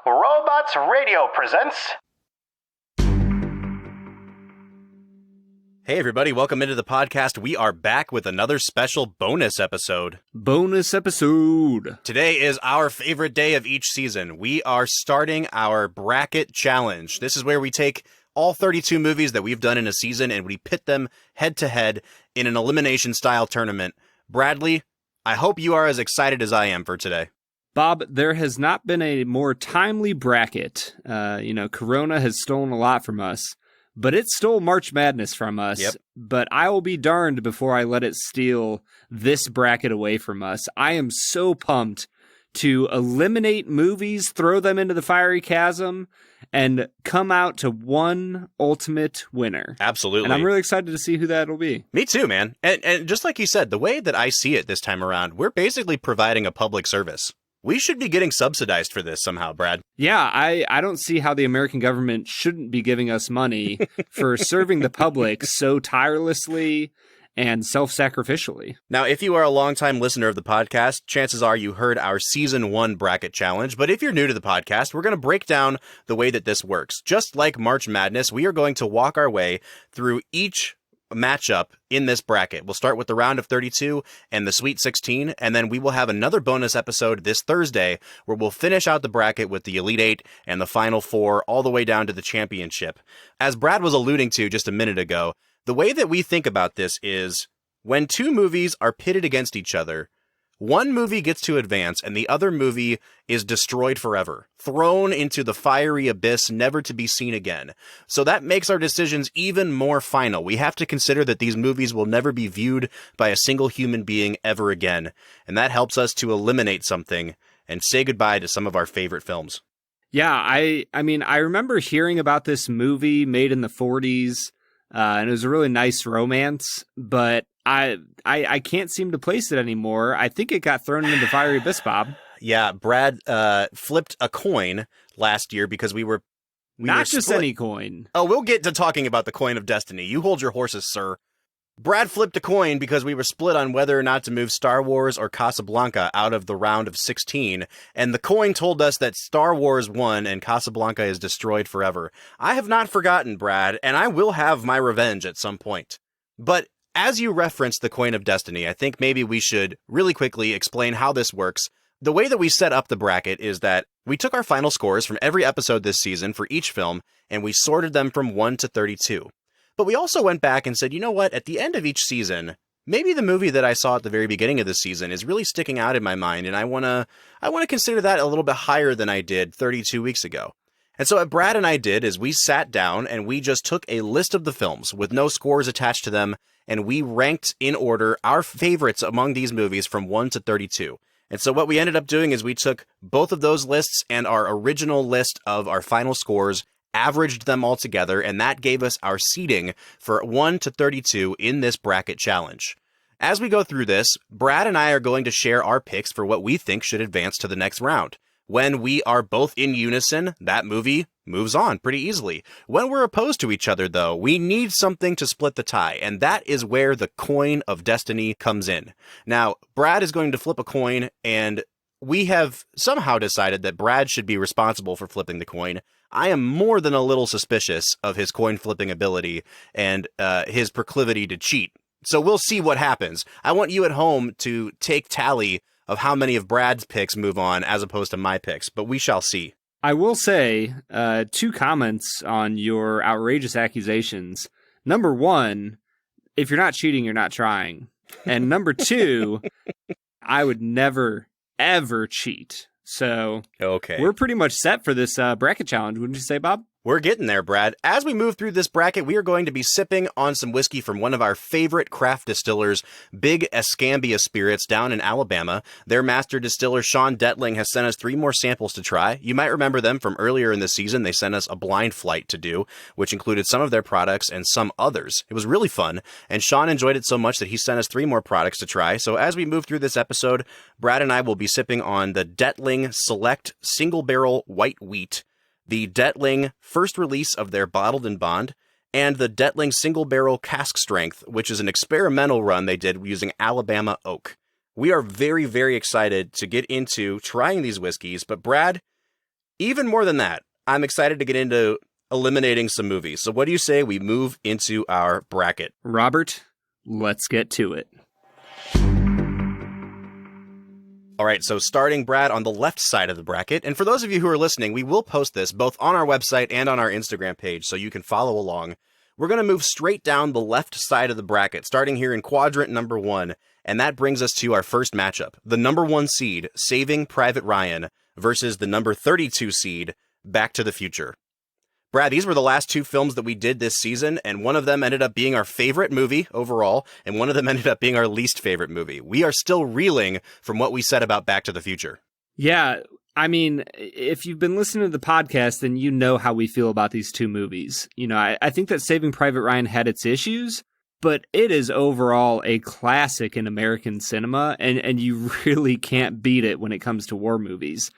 Robots Radio presents... Hey everybody, welcome into the podcast. We are back with another special bonus episode. Today is our favorite day of each season. We are starting our bracket challenge. This is where we take all 32 movies that we've done in a season and we pit them head to head in an elimination style tournament. Bradley, I hope you are as excited as I am for today. Bob, there has not been a more timely bracket. Corona has stolen a lot from us. But it stole March Madness from us, Yep. But I will be darned before I let it steal this bracket away from us. I am so pumped to eliminate movies, throw them into the fiery chasm, and come out to one ultimate winner. Absolutely. And I'm really excited to see who that'll be. Me too, man. And just like you said, the way that I see it this time around, we're basically providing a public service. We should be getting subsidized for this somehow, Brad. Yeah, I don't see how the American government shouldn't be giving us money for serving the public so tirelessly and self-sacrificially. Now, if you are a longtime listener of the podcast, chances are you heard our Season 1 bracket challenge. But if you're new to the podcast, we're going to break down the way that this works. Just like March Madness, we are going to walk our way through each matchup in this bracket. We'll start with the round of 32 and the Sweet 16, and then we will have another bonus episode this Thursday where we'll finish out the bracket with the Elite Eight and the Final Four all the way down to the championship. As Brad was alluding to just a minute ago, the way that we think about this is when two movies are pitted against each other, one movie gets to advance and the other movie is destroyed forever, thrown into the fiery abyss, never to be seen again. So that makes our decisions even more final. We have to consider that these movies will never be viewed by a single human being ever again. And that helps us to eliminate something and say goodbye to some of our favorite films. Yeah, I remember hearing about this movie made in the 40s, and it was a really nice romance, but I can't seem to place it anymore. I think it got thrown into the fiery abyss, Bob. Yeah, Brad flipped a coin last year because we were Not just split. any coin. Oh, we'll get to talking about the coin of destiny. You hold your horses, sir. Brad flipped a coin because we were split on whether or not to move Star Wars or Casablanca out of the round of 16, and the coin told us that Star Wars won and Casablanca is destroyed forever. I have not forgotten, Brad, and I will have my revenge at some point. But as you referenced the coin of destiny, I think maybe we should really quickly explain how this works. The way that we set up the bracket is that we took our final scores from every episode this season for each film, and we sorted them from 1 to 32. But we also went back and said, you know what, at the end of each season, maybe the movie that I saw at the very beginning of the season is really sticking out in my mind, and I want to consider that a little bit higher than I did 32 weeks ago. And so what Brad and I did is we sat down and we just took a list of the films with no scores attached to them, and we ranked in order our favorites among these movies from 1 to 32. And so what we ended up doing is we took both of those lists and our original list of our final scores, averaged them all together, and that gave us our seeding for 1 to 32 in this bracket challenge. As we go through this, Brad and I are going to share our picks for what we think should advance to the next round. When we are both in unison, that movie moves on pretty easily. When we're opposed to each other, though, we need something to split the tie, and that is where the coin of destiny comes in. Now, Brad is going to flip a coin, and we have somehow decided that Brad should be responsible for flipping the coin. I am more than a little suspicious of his coin flipping ability and his proclivity to cheat. So we'll see what happens. I want you at home to take tally of how many of Brad's picks move on as opposed to my picks, but we shall see. I will say 2 comments on your outrageous accusations. Number 1, if you're not cheating, you're not trying. And number 2, I would never, ever cheat. So okay, we're pretty much set for this bracket challenge, wouldn't you say, Bob? We're getting there, Brad. As we move through this bracket, we are going to be sipping on some whiskey from one of our favorite craft distillers, Big Escambia Spirits, down in Alabama. Their master distiller, Sean Detling, has sent us 3 more samples to try. You might remember them from earlier in the season. They sent us a blind flight to do, which included some of their products and some others. It was really fun, and Sean enjoyed it so much that he sent us 3 more products to try. So as we move through this episode, Brad and I will be sipping on the Detling Select Single Barrel White Wheat, the Detling first release of their Bottled and Bond, and the Detling Single Barrel Cask Strength, which is an experimental run they did using Alabama oak. We are very, very excited to get into trying these whiskeys, but Brad, Even more than that, I'm excited to get into eliminating some movies. So what do you say we move into our bracket? Robert, let's get to it. All right, so starting, Brad, on the left side of the bracket. And for those of you who are listening, we will post this both on our website and on our Instagram page, so you can follow along. We're going to move straight down the left side of the bracket, starting here in quadrant number 1. And that brings us to our first matchup. The number 1 seed, Saving Private Ryan, versus the number 32 seed, Back to the Future. Brad, these were the last 2 films that we did this season, and one of them ended up being our favorite movie overall, and one of them ended up being our least favorite movie. We are still reeling from what we said about Back to the Future. Yeah, I mean, if you've been listening to the podcast, then you know how we feel about these 2 movies. You know, I think that Saving Private Ryan had its issues, but it is overall a classic in American cinema, and you really can't beat it when it comes to war movies.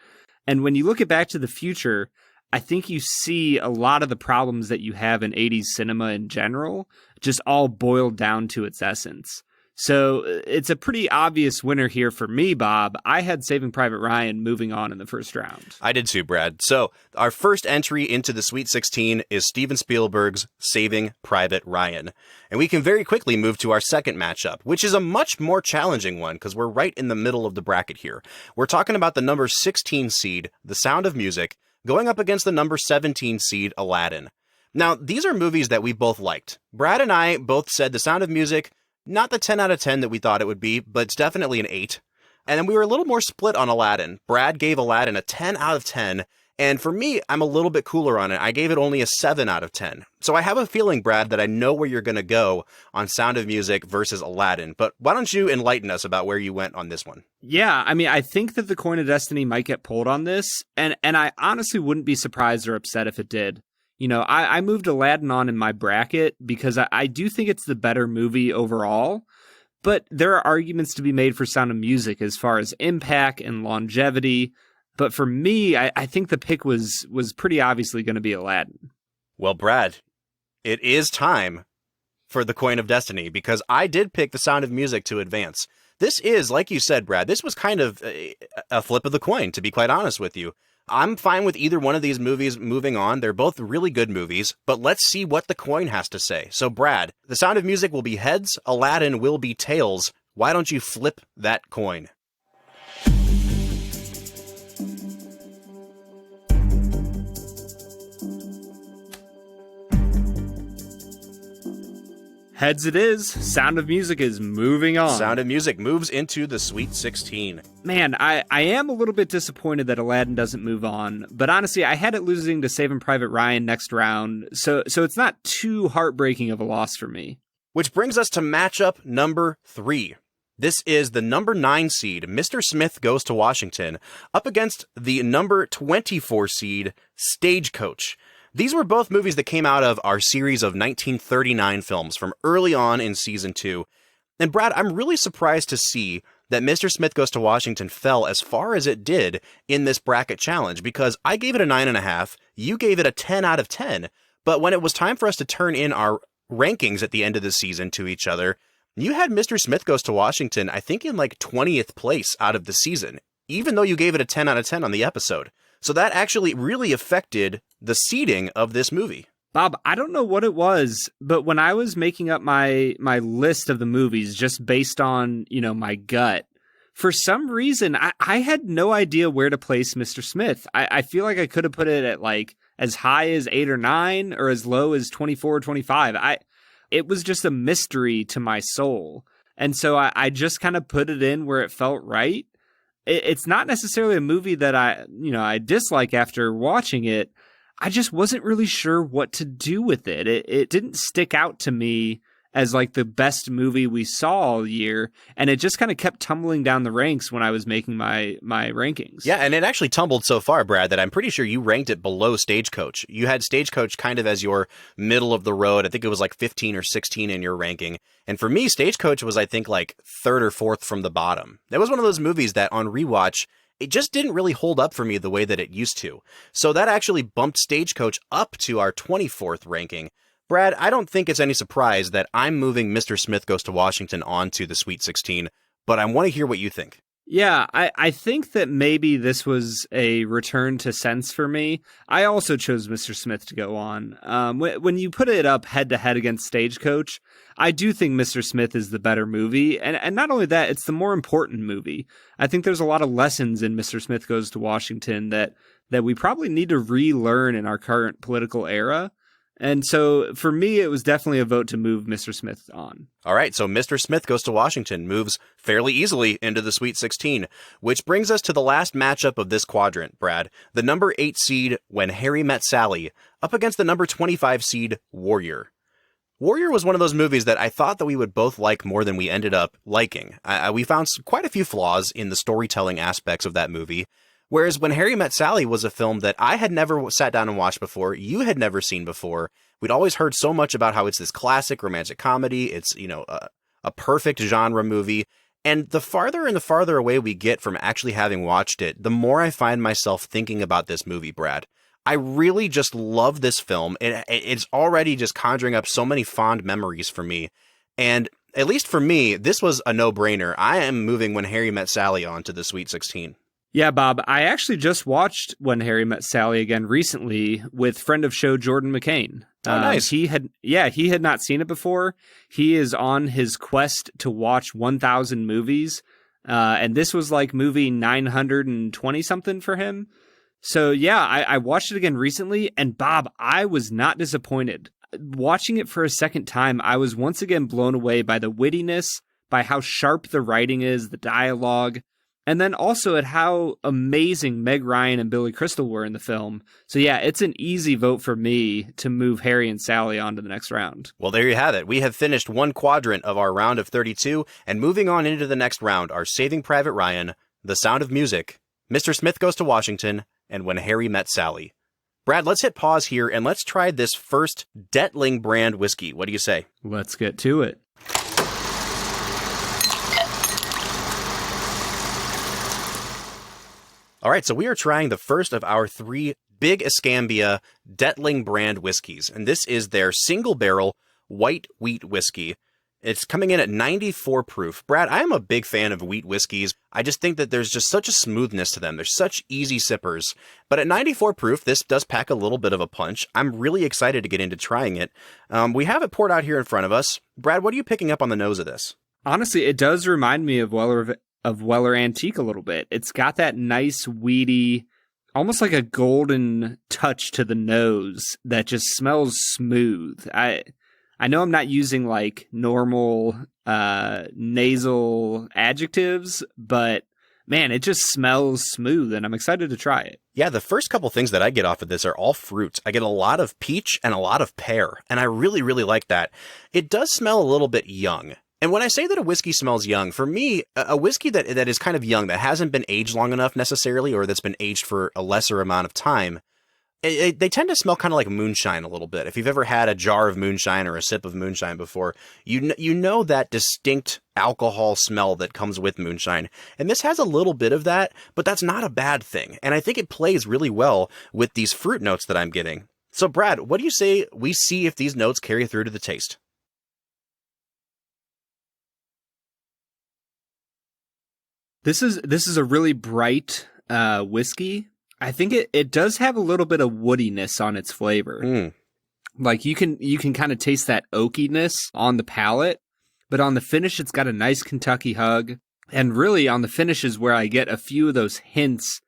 And when you look at Back to the Future, I think you see a lot of the problems that you have in 80s cinema in general, just all boiled down to its essence. So it's a pretty obvious winner here for me, Bob. I had Saving Private Ryan moving on in the first round. I did too, Brad. So our first entry into the Sweet 16 is Steven Spielberg's Saving Private Ryan. And we can very quickly move to our second matchup, which is a much more challenging one because we're right in the middle of the bracket here. We're talking about the number 16 seed, The Sound of Music, going up against the number 17 seed, Aladdin. Now, these are movies that we both liked. Brad and I both said The Sound of Music, not the 10 out of 10 that we thought it would be, but it's definitely an 8. And then we were a little more split on Aladdin. Brad gave Aladdin a 10 out of 10, and for me, I'm a little bit cooler on it. I gave it only a 7 out of 10. So I have a feeling, Brad, that I know where you're going to go on Sound of Music versus Aladdin, but why don't you enlighten us about where you went on this one? Yeah, I mean, I think that the Coin of Destiny might get pulled on this, and I honestly wouldn't be surprised or upset if it did. You know, I moved Aladdin on in my bracket because I do think it's the better movie overall, but there are arguments to be made for Sound of Music as far as impact and longevity. But for me, I think the pick was pretty obviously going to be Aladdin. Well, Brad, it is time for the Coin of Destiny because I did pick The Sound of Music to advance. This is, like you said, Brad, this was kind of a flip of the coin, to be quite honest with you. I'm fine with either one of these movies moving on. They're both really good movies, but let's see what the coin has to say. So, Brad, The Sound of Music will be heads, Aladdin will be tails. Why don't you flip that coin? Heads it is. Sound of Music is moving on. Sound of Music moves into the Sweet 16. Man, I am a little bit disappointed that Aladdin doesn't move on, but honestly, I had it losing to Saving Private Ryan next round, so it's not too heartbreaking of a loss for me. Which brings us to matchup number 3. This is the number 9 seed, Mr. Smith Goes to Washington, up against the number 24 seed, Stagecoach. These were both movies that came out of our series of 1939 films from early on in season 2. And Brad, I'm really surprised to see that Mr. Smith Goes to Washington fell as far as it did in this bracket challenge, because I gave it a 9.5, you gave it a 10 out of 10, but when it was time for us to turn in our rankings at the end of the season to each other, you had Mr. Smith Goes to Washington, I think in like 20th place out of the season, even though you gave it a 10 out of 10 on the episode. So that actually really affected the seeding of this movie. Bob, I don't know what it was, but when I was making up my list of the movies just based on, my gut, for some reason, I had no idea where to place Mr. Smith. I feel like I could have put it at like as high as 8 or 9 or as low as 24 or 25. It was just a mystery to my soul. And so I just kind of put it in where it felt right. It's not necessarily a movie that I dislike after watching it. I just wasn't really sure what to do with it. It didn't stick out to me as like the best movie we saw all year, and it just kind of kept tumbling down the ranks when I was making my rankings. Yeah, and it actually tumbled so far, Brad, that I'm pretty sure you ranked it below Stagecoach. You had Stagecoach kind of as your middle of the road. I think it was like 15 or 16 in your ranking. And for me, Stagecoach was, I think, like 3rd or 4th from the bottom. That was one of those movies that on rewatch, it just didn't really hold up for me the way that it used to. So that actually bumped Stagecoach up to our 24th ranking. Brad, I don't think it's any surprise that I'm moving Mr. Smith Goes to Washington onto the Sweet 16, but I want to hear what you think. Yeah, I think that maybe this was a return to sense for me. I also chose Mr. Smith to go on. When you put it up head to head against Stagecoach, I do think Mr. Smith is the better movie. And not only that, it's the more important movie. I think there's a lot of lessons in Mr. Smith Goes to Washington that we probably need to relearn in our current political era. And so for me, it was definitely a vote to move Mr. Smith on. All right, so Mr. Smith Goes to Washington moves fairly easily into the Sweet 16, which brings us to the last matchup of this quadrant, Brad. The number 8 seed, When Harry Met Sally, up against the number 25 seed, Warrior. Warrior was one of those movies that I thought that we would both like more than we ended up liking. We found quite a few flaws in the storytelling aspects of that movie. Whereas When Harry Met Sally was a film that I had never sat down and watched before, you had never seen before. We'd always heard so much about how it's this classic romantic comedy. It's, a perfect genre movie. And the farther and the farther away we get from actually having watched it, the more I find myself thinking about this movie, Brad. I really just love this film. It's already just conjuring up so many fond memories for me. And at least for me, this was a no-brainer. I am moving When Harry Met Sally on to the Sweet 16. Yeah, Bob, I actually just watched When Harry Met Sally again recently with friend of show Jordan McCain. Oh, nice. He had not seen it before. He is on his quest to watch 1,000 movies. And this was like movie 920 something for him. So yeah, I watched it again recently, and Bob, I was not disappointed. Watching it for a second time, I was once again blown away by the wittiness, by how sharp the writing is, the dialogue, and then also at how amazing Meg Ryan and Billy Crystal were in the film. So yeah, it's an easy vote for me to move Harry and Sally on to the next round. Well, there you have it. We have finished one quadrant of our round of 32, and moving on into the next round are Saving Private Ryan, The Sound of Music, Mr. Smith Goes to Washington, and When Harry Met Sally. Brad, let's hit pause here and let's try this first Detling brand whiskey. What do you say? Let's get to it. All right, so we are trying the first of our 3 Big Escambia Detling brand whiskeys, and this is their single barrel white wheat whiskey. It's coming in at 94 proof. Brad, I am a big fan of wheat whiskeys. I just think that there's just such a smoothness to them. They're such easy sippers. But at 94 proof, this does pack a little bit of a punch. I'm really excited to get into trying it. We have it poured out here in front of us. Brad, what are you picking up on the nose of this? Honestly, it does remind me of Weller Antique a little bit. It's got that nice, weedy, almost like a golden touch to the nose that just smells smooth. I know I'm not using like normal nasal adjectives, but man, it just smells smooth and I'm excited to try it. Yeah, the first couple things that I get off of this are all fruit. I get a lot of peach and a lot of pear, and I really, really like that. It does smell a little bit young. And when I say that a whiskey smells young, for me, a whiskey that is kind of young, that hasn't been aged long enough necessarily, or that's been aged for a lesser amount of time, they tend to smell kind of like moonshine a little bit. If you've ever had a jar of moonshine or a sip of moonshine before, you know that distinct alcohol smell that comes with moonshine. And this has a little bit of that, but that's not a bad thing. And I think it plays really well with these fruit notes that I'm getting. So Brad, what do you say we see if these notes carry through to the taste? This is a really bright whiskey. I think it does have a little bit of woodiness on its flavor. Like you can kind of taste that oakiness on the palate, but on the finish it's got a nice Kentucky hug. And really on the finish is where I get a few of those hints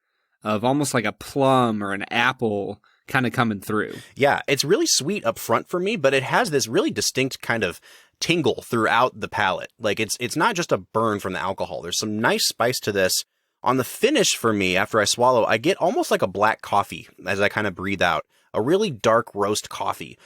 of almost like a plum or an apple kind of coming through. Yeah, it's really sweet up front for me, but it has this really distinct kind of tingle throughout the palate. Like it's not just a burn from the alcohol. There's some nice spice to this. On the finish for me, after I swallow, I get almost like a black coffee as I kind of breathe out. A really dark roast coffee.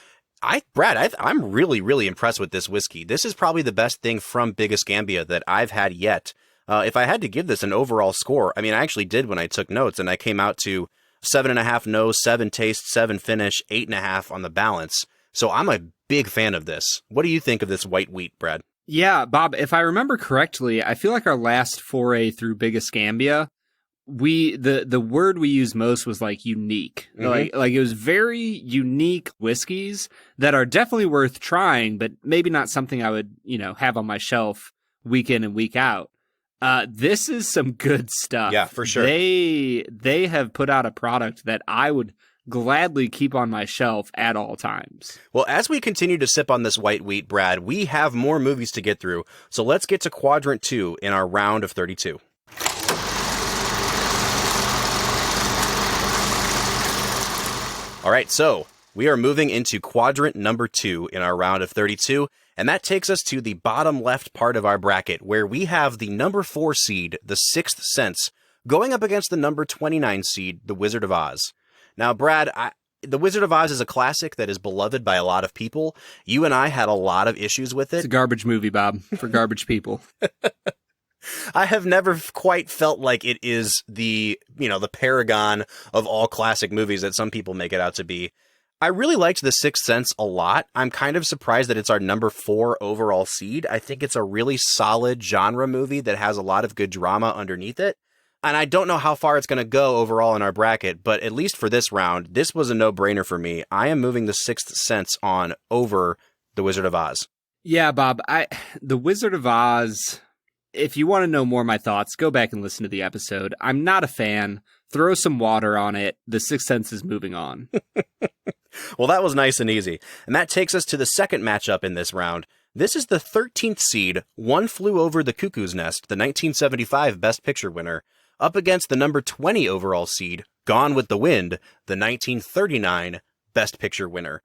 Brad, I'm really, really impressed with this whiskey. This is probably the best thing from Big Escambia that I've had yet. If I had to give this an overall score, I mean, I actually did when I took notes, and I came out to 7.5 nose, 7 taste, 7 finish, 8.5 on the balance. So I'm a big fan of this. What do you think of this white wheat, Brad? Yeah, Bob, if I remember correctly, I feel like our last foray through Big Escambia, the word we used most was like unique. Mm-hmm. Like it was very unique whiskeys that are definitely worth trying, but maybe not something I would, have on my shelf week in and week out. This is some good stuff. Yeah, for sure. They have put out a product that I would gladly keep on my shelf at all times. Well, as we continue to sip on this white wheat, Brad, we have more movies to get through. So let's get to Quadrant 2 in our round of 32. All right, so we are moving into Quadrant number 2 in our round of 32. And that takes us to the bottom left part of our bracket, where we have the number 4 seed, The Sixth Sense, going up against the number 29 seed, The Wizard of Oz. Now, Brad, The Wizard of Oz is a classic that is beloved by a lot of people. You and I had a lot of issues with it. It's a garbage movie, Bob, for garbage people. I have never quite felt like it is the paragon of all classic movies that some people make it out to be. I really liked The Sixth Sense a lot. I'm kind of surprised that it's our number 4 overall seed. I think it's a really solid genre movie that has a lot of good drama underneath it. And I don't know how far it's going to go overall in our bracket, but at least for this round, this was a no-brainer for me. I am moving The Sixth Sense on over The Wizard of Oz. Yeah, Bob, The Wizard of Oz, if you want to know more of my thoughts, go back and listen to the episode. I'm not a fan. Throw some water on it. The Sixth Sense is moving on. Well, that was nice and easy. And that takes us to the second matchup in this round. This is the 13th seed, One Flew Over the Cuckoo's Nest, the 1975 Best Picture winner, up against the number 20 overall seed, Gone with the Wind, the 1939 Best Picture winner.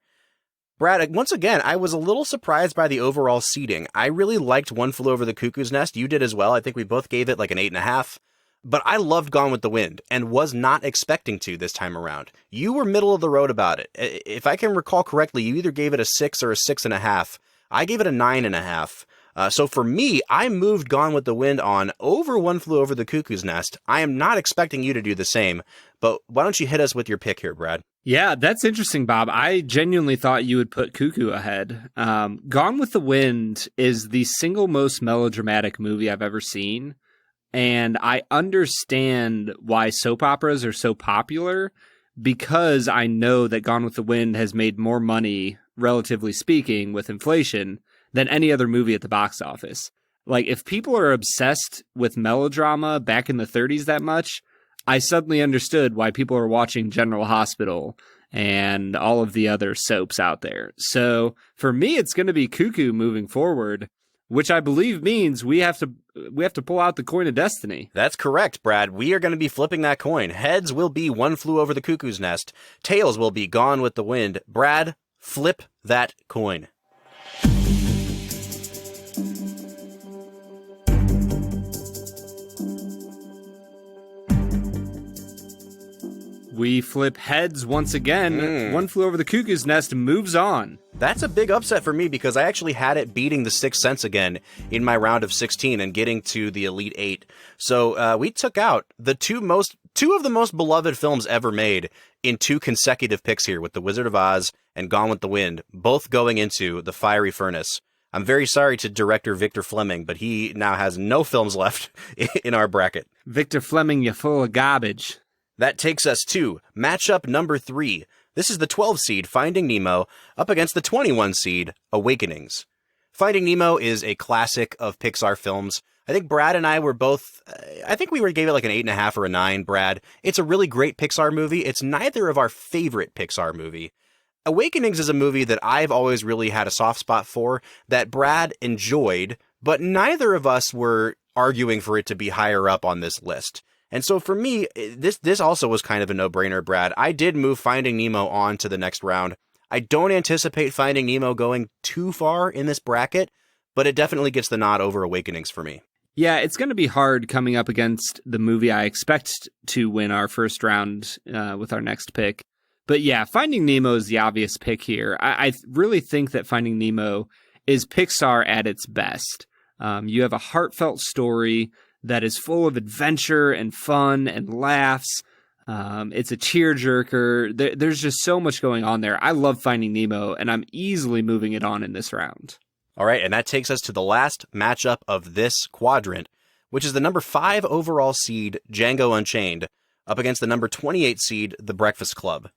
Brad, once again, I was a little surprised by the overall seeding. I really liked One Flew Over the Cuckoo's Nest. You did as well. I think we both gave it like an 8.5. But I loved Gone with the Wind and was not expecting to this time around. You were middle of the road about it. If I can recall correctly, you either gave it a 6 or a 6.5. I gave it a 9.5. So for me, I moved Gone with the Wind on over One Flew Over the Cuckoo's Nest. I am not expecting you to do the same, but why don't you hit us with your pick here, Brad? Yeah, that's interesting, Bob. I genuinely thought you would put Cuckoo ahead. Gone with the Wind is the single most melodramatic movie I've ever seen. And I understand why soap operas are so popular, because I know that Gone with the Wind has made more money, relatively speaking, with inflation than any other movie at the box office. Like, if people are obsessed with melodrama back in the 30s that much, I suddenly understood why people are watching General Hospital and all of the other soaps out there. So for me, it's going to be Cuckoo moving forward, which I believe means we have to pull out the coin of destiny. That's correct, Brad. We are going to be flipping that coin. Heads will be One Flew Over the Cuckoo's Nest. Tails will be Gone with the Wind. Brad, flip that coin. We flip heads once again. One Flew Over the Cuckoo's Nest moves on. That's a big upset for me because I actually had it beating The Sixth Sense again in my round of 16 and getting to the Elite 8. So we took out the two of the most beloved films ever made in 2 consecutive picks here, with The Wizard of Oz and Gone with the Wind, both going into the fiery furnace. I'm very sorry to director Victor Fleming, but he now has no films left in our bracket. Victor Fleming, you full of garbage. That takes us to matchup number 3. This is the 12 seed, Finding Nemo, up against the 21 seed, Awakenings. Finding Nemo is a classic of Pixar films. I think Brad and I were both, gave it like an 8.5 or a 9, Brad. It's a really great Pixar movie. It's neither of our favorite Pixar movie. Awakenings is a movie that I've always really had a soft spot for, that Brad enjoyed, but neither of us were arguing for it to be higher up on this list. And so for me, this also was kind of a no-brainer, Brad. I did move Finding Nemo on to the next round. I don't anticipate Finding Nemo going too far in this bracket, but it definitely gets the nod over Awakenings for me. Yeah, it's going to be hard coming up against the movie I expect to win our first round with our next pick. But yeah, Finding Nemo is the obvious pick here. I really think that Finding Nemo is Pixar at its best. You have a heartfelt story that is full of adventure and fun and laughs. It's a tearjerker. There's just so much going on there. I love Finding Nemo, and I'm easily moving it on in this round. All right, and that takes us to the last matchup of this quadrant, which is the number 5 overall seed, Django Unchained, up against the number 28 seed, The Breakfast Club.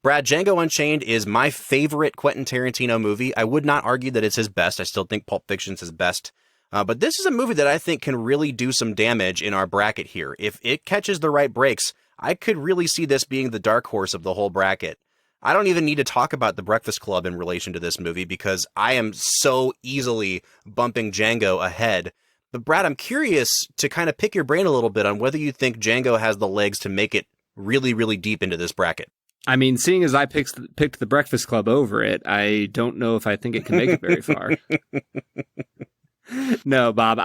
Brad, Django Unchained is my favorite Quentin Tarantino movie. I would not argue that it's his best. I still think Pulp Fiction's his best. But this is a movie that I think can really do some damage in our bracket here. If it catches the right breaks, I could really see this being the dark horse of the whole bracket. I don't even need to talk about The Breakfast Club in relation to this movie because I am so easily bumping Django ahead. But Brad, I'm curious to kind of pick your brain a little bit on whether you think Django has the legs to make it really, really deep into this bracket. I mean, seeing as I picked The Breakfast Club over it, I don't know if I think it can make it very far. No, Bob,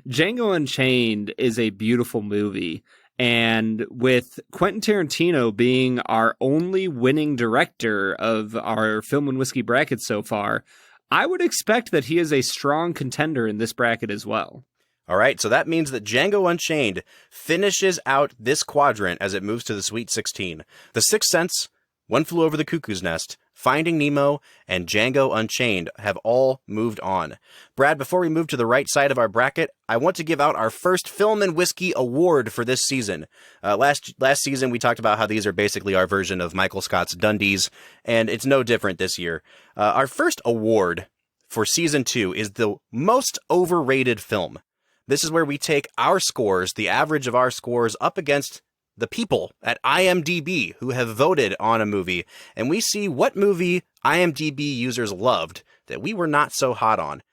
Django Unchained is a beautiful movie. And with Quentin Tarantino being our only winning director of our Film and Whiskey bracket so far, I would expect that he is a strong contender in this bracket as well. All right, so that means that Django Unchained finishes out this quadrant as it moves to the Sweet 16. The Sixth Sense, One Flew Over the Cuckoo's Nest, Finding Nemo, and Django Unchained have all moved on. Brad, before we move to the right side of our bracket, I want to give out our first Film and Whiskey award for this season. Last season, we talked about how these are basically our version of Michael Scott's Dundies, and it's no different this year. Our first award for Season 2 is the most overrated film. This is where we take our scores, the average of our scores, up against the people at IMDb who have voted on a movie, and we see what movie IMDb users loved that we were not so hot on.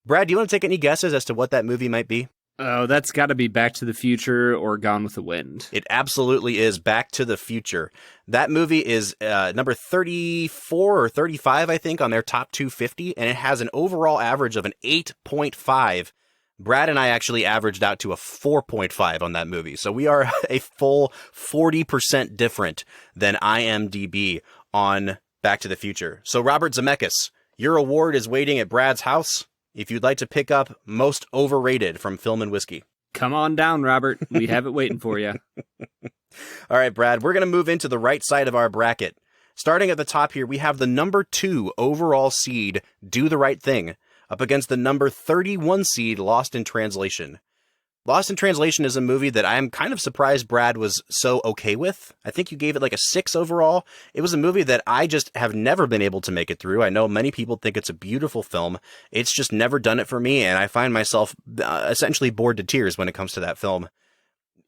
Brad, do you want to take any guesses as to what that movie might be? Oh, that's got to be Back to the Future or Gone with the Wind. It absolutely is Back to the Future. That movie is number 34 or 35, I think, on their top 250, and it has an overall average of an 8.5. Brad and I actually averaged out to a 4.5 on that movie. So we are a full 40% different than IMDb on Back to the Future. So Robert Zemeckis, your award is waiting at Brad's house if you'd like to pick up most overrated from Film and Whiskey. Come on down, Robert. We have it waiting for you. All right, Brad, we're going to move into the right side of our bracket. Starting at the top here, we have the number 2 overall seed, Do the Right Thing, up against the number 31 seed, Lost in Translation. Lost in Translation is a movie that I'm kind of surprised Brad was so okay with. I think you gave it like a 6 overall. It was a movie that I just have never been able to make it through. I know many people think it's a beautiful film. It's just never done it for me, and I find myself essentially bored to tears when it comes to that film.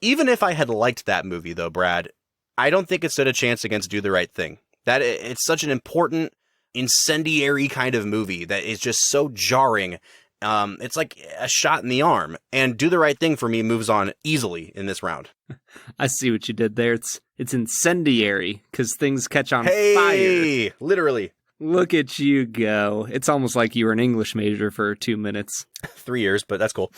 Even if I had liked that movie, though, Brad, I don't think it stood a chance against Do the Right Thing. That it's such an important, incendiary kind of movie that is just so jarring. It's like a shot in the arm, and Do the Right Thing for me moves on easily in this round. I see what you did there. It's incendiary because things catch on fire. Literally. Look at you go. It's almost like you were an English major for 2 minutes. 3 years, but that's cool.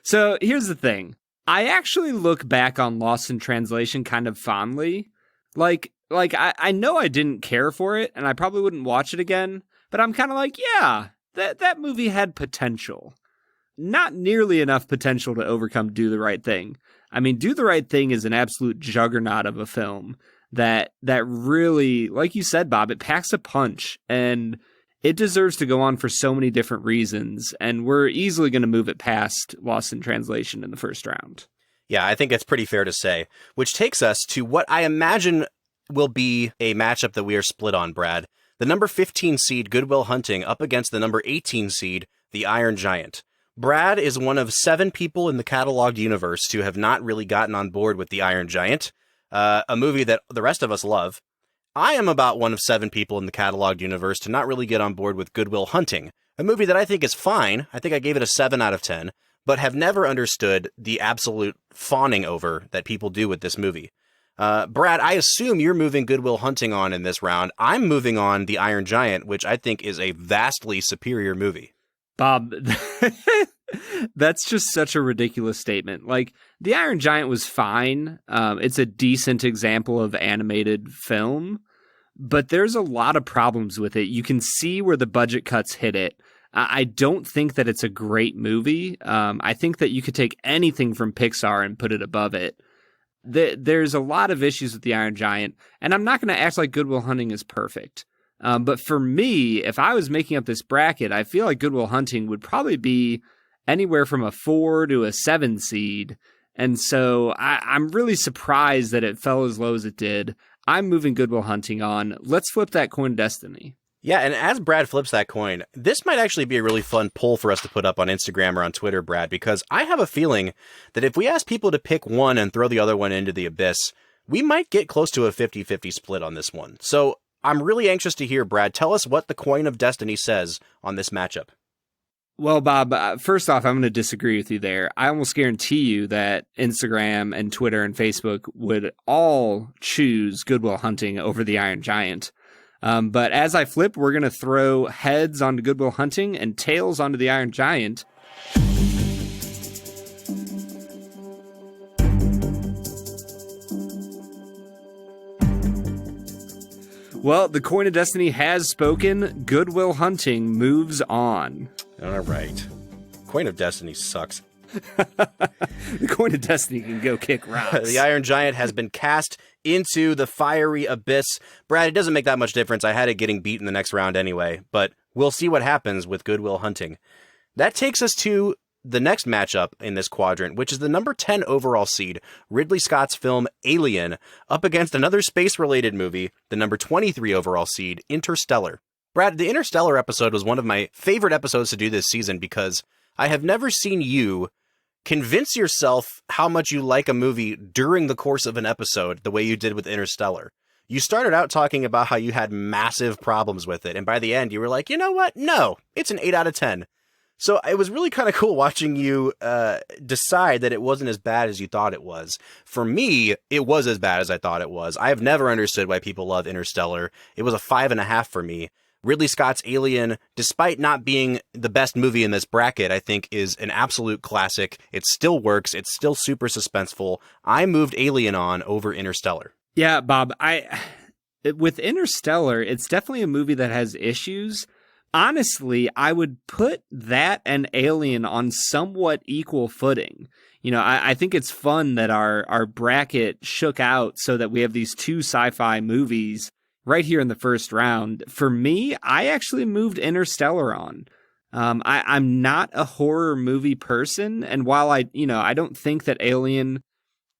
So here's the thing. I actually look back on Lost in Translation kind of fondly. Like I know I didn't care for it, and I probably wouldn't watch it again, but I'm kind of like, yeah, that movie had potential. Not nearly enough potential to overcome Do the Right Thing. I mean, Do the Right Thing is an absolute juggernaut of a film that really, like you said, Bob, it packs a punch, and it deserves to go on for so many different reasons, and we're easily going to move it past Lost in Translation in the first round. Yeah, I think that's pretty fair to say, which takes us to what I imagine will be a matchup that we are split on, Brad. The number 15 seed, Good Will Hunting, up against the number 18 seed, The Iron Giant. Brad is one of 7 people in the cataloged universe who have not really gotten on board with The Iron Giant, a movie that the rest of us love. I am about one of 7 people in the cataloged universe to not really get on board with Good Will Hunting, a movie that I think is fine. I think I gave it a 7 out of 10, but have never understood the absolute fawning over that people do with this movie. Brad, I assume you're moving Good Will Hunting on in this round. I'm moving on The Iron Giant, which I think is a vastly superior movie. Bob, that's just such a ridiculous statement. Like, The Iron Giant was fine. It's a decent example of animated film, but there's a lot of problems with it. You can see where the budget cuts hit it. I don't think that it's a great movie. I think that you could take anything from Pixar and put it above it. There's a lot of issues with The Iron Giant, and I'm not going to act like Good Will Hunting is perfect. But for me, if I was making up this bracket, I feel like Good Will Hunting would probably be anywhere from a 4 to a 7 seed. And so I'm really surprised that it fell as low as it did. I'm moving Good Will Hunting on. Let's flip that coin of destiny. Yeah, and as Brad flips that coin, this might actually be a really fun poll for us to put up on Instagram or on Twitter, Brad, because I have a feeling that if we ask people to pick one and throw the other one into the abyss, we might get close to a 50-50 split on this one. So I'm really anxious to hear, Brad, tell us what the coin of destiny says on this matchup. Well, Bob, first off, I'm going to disagree with you there. I almost guarantee you that Instagram and Twitter and Facebook would all choose Good Will Hunting over the Iron Giant. But as I flip, we're going to throw heads onto Good Will Hunting and tails onto the Iron Giant. Well, the coin of destiny has spoken. Good Will Hunting moves on. All right. Coin of destiny sucks. The coin of destiny can go kick rocks. The Iron Giant has been cast into the fiery abyss. Brad, it doesn't make that much difference. I had it getting beat in the next round anyway, but we'll see what happens with Good Will Hunting. That takes us to the next matchup in this quadrant, which is the number 10 overall seed, Ridley Scott's film Alien, up against another space-related movie, the number 23 overall seed, Interstellar. Brad, the Interstellar episode was one of my favorite episodes to do this season because I have never seen you convince yourself how much you like a movie during the course of an episode the way you did with Interstellar. You started out talking about how you had massive problems with it, and by the end you were like, you know what? No, it's an 8 out of 10. So it was really kind of cool watching you decide that it wasn't as bad as you thought it was. For me, it was as bad as I thought it was. I have never understood why people love Interstellar. It was a 5.5 for me. Ridley Scott's Alien, despite not being the best movie in this bracket, I think is an absolute classic. It still works. It's still super suspenseful. I moved Alien on over Interstellar. Yeah, Bob, with Interstellar, it's definitely a movie that has issues. Honestly, I would put that and Alien on somewhat equal footing. You know, I think it's fun that our bracket shook out so that we have these two sci-fi movies right here in the first round. For me, I actually moved Interstellar on. I'm not a horror movie person, and while I don't think that Alien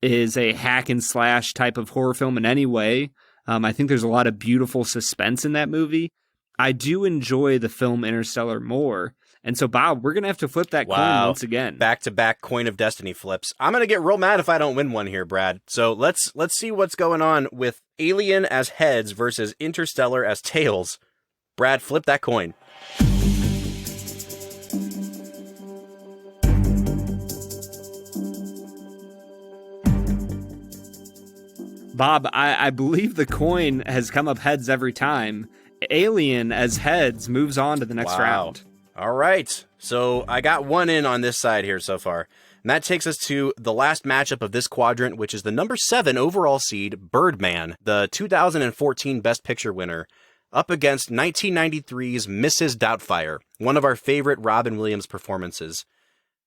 is a hack and slash type of horror film in any way, I think there's a lot of beautiful suspense in that movie. I do enjoy the film Interstellar more. And so, Bob, we're going to have to flip that coin once again. Back-to-back coin of destiny flips. I'm going to get real mad if I don't win one here, Brad. So let's see what's going on with Alien as heads versus Interstellar as tails. Brad, flip that coin. Bob, I believe the coin has come up heads every time. Alien as heads moves on to the next round. All right. So I got one in on this side here so far. And that takes us to the last matchup of this quadrant, which is the number 7 overall seed, Birdman, the 2014 Best Picture winner, up against 1993's Mrs. Doubtfire, one of our favorite Robin Williams performances.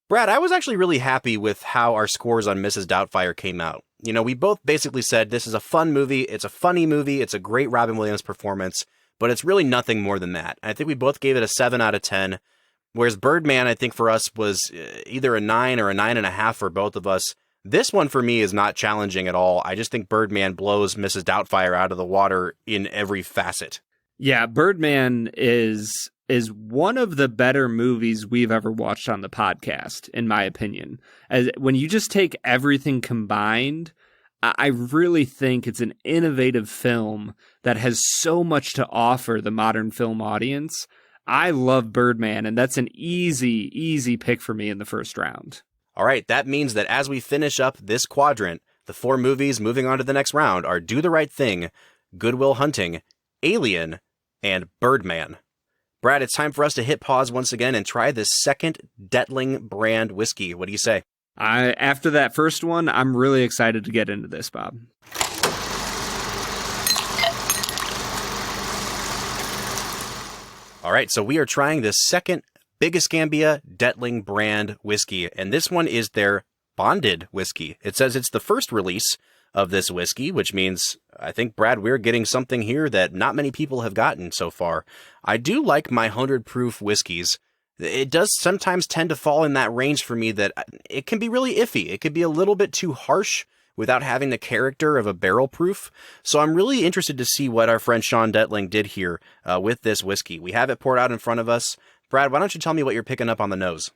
Brad, I was actually really happy with how our scores on Mrs. Doubtfire came out. You know, we both basically said this is a fun movie, it's a funny movie, it's a great Robin Williams performance, but it's really nothing more than that. I think we both gave it a 7 out of 10, whereas Birdman, I think for us, was either a 9 or a 9.5 for both of us. This one for me is not challenging at all. I just think Birdman blows Mrs. Doubtfire out of the water in every facet. Yeah, Birdman is one of the better movies we've ever watched on the podcast, in my opinion. As when you just take everything combined, I really think it's an innovative film that has so much to offer the modern film audience. I love Birdman, and that's an easy pick for me in the first round. All right, that means that as we finish up this quadrant, the 4 movies moving on to the next round are Do the Right Thing, Good Will Hunting, Alien, and Birdman. Brad, it's time for us to hit pause once again and try this second Detling brand whiskey. What do you say? After that first one, I'm really excited to get into this, Bob. All right, so we are trying the second Big Escambia Detling brand whiskey, and this one is their bonded whiskey. It says it's the first release of this whiskey, which means, I think, Brad, we're getting something here that not many people have gotten so far. I do like my 100 proof whiskeys. It does sometimes tend to fall in that range for me that it can be really iffy. It could be a little bit too harsh without having the character of a barrel proof. So I'm really interested to see what our friend Sean Detling did here with this whiskey. We have it poured out in front of us. Brad, why don't you tell me what you're picking up on the nose?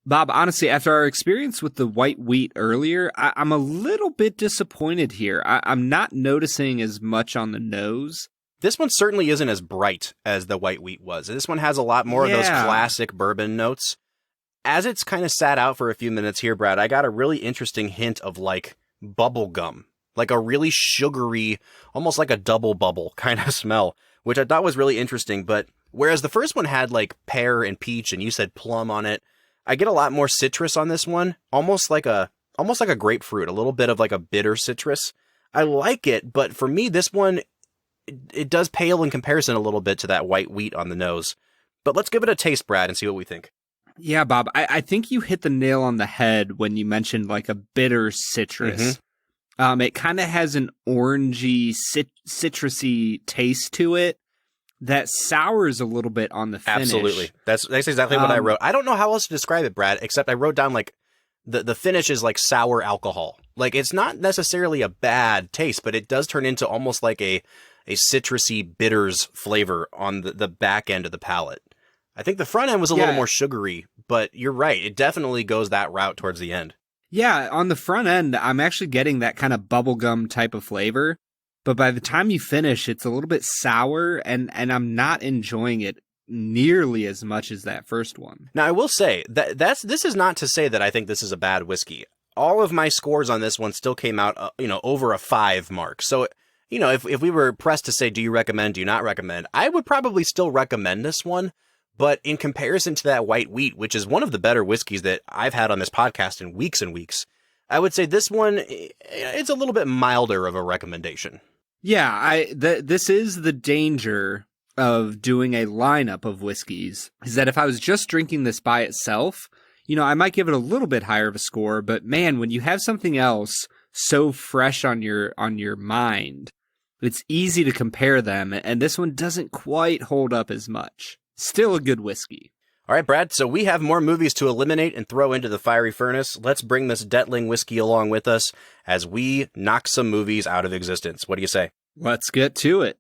Bob, honestly, after our experience with the white wheat earlier, I'm a little bit disappointed here. I'm not noticing as much on the nose. This one certainly isn't as bright as the white wheat was. This one has a lot more of those classic bourbon notes. As it's kind of sat out for a few minutes here, Brad, I got a really interesting hint of like bubble gum, like a really sugary, almost like a double bubble kind of smell, which I thought was really interesting. But whereas the first one had like pear and peach and you said plum on it, I get a lot more citrus on this one, almost like a grapefruit, a little bit of like a bitter citrus. I like it, but for me, this one, it does pale in comparison a little bit to that white wheat on the nose. But let's give it a taste, Brad, and see what we think. Yeah, Bob, I think you hit the nail on the head when you mentioned like a bitter citrus. Mm-hmm. It kind of has an orangey, citrusy taste to it that sours a little bit on the finish. Absolutely. That's exactly what I wrote. I don't know how else to describe it, Brad, except I wrote down like the finish is like sour alcohol. Like it's not necessarily a bad taste, but it does turn into almost like a citrusy bitters flavor on the back end of the palate. I think the front end was a little more sugary, but you're right. It definitely goes that route towards the end. Yeah, on the front end, I'm actually getting that kind of bubblegum type of flavor. But by the time you finish, it's a little bit sour, and I'm not enjoying it nearly as much as that first one. Now, I will say, this is not to say that I think this is a bad whiskey. All of my scores on this one still came out, over a 5 mark. So, if we were pressed to say, do you recommend, do you not recommend, I would probably still recommend this one. But in comparison to that white wheat, which is one of the better whiskeys that I've had on this podcast in weeks and weeks, I would say this one, it's a little bit milder of a recommendation. Yeah, this is the danger of doing a lineup of whiskeys, is that if I was just drinking this by itself, I might give it a little bit higher of a score, but man, when you have something else so fresh on your mind, it's easy to compare them, and this one doesn't quite hold up as much. Still a good whiskey. All right, Brad, so we have more movies to eliminate and throw into the fiery furnace. Let's bring this Detling whiskey along with us as we knock some movies out of existence. What do you say? Let's get to it.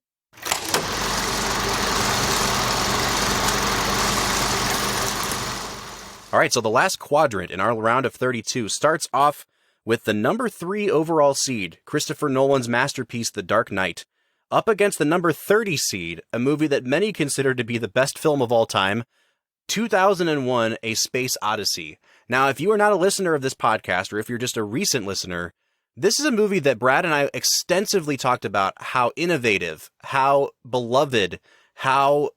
All right, so the last quadrant in our round of 32 starts off with the number 3 overall seed, Christopher Nolan's masterpiece, The Dark Knight, up against the number 30 seed, a movie that many consider to be the best film of all time, 2001, A Space Odyssey. Now, if you are not a listener of this podcast, or if you're just a recent listener, this is a movie that Brad and I extensively talked about how innovative, how beloved, how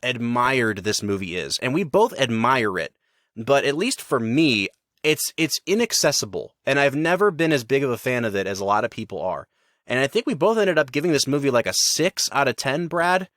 admired this movie is. And we both admire it. But at least for me, it's inaccessible. And I've never been as big of a fan of it as a lot of people are. And I think we both ended up giving this movie like a 6 out of 10, Brad.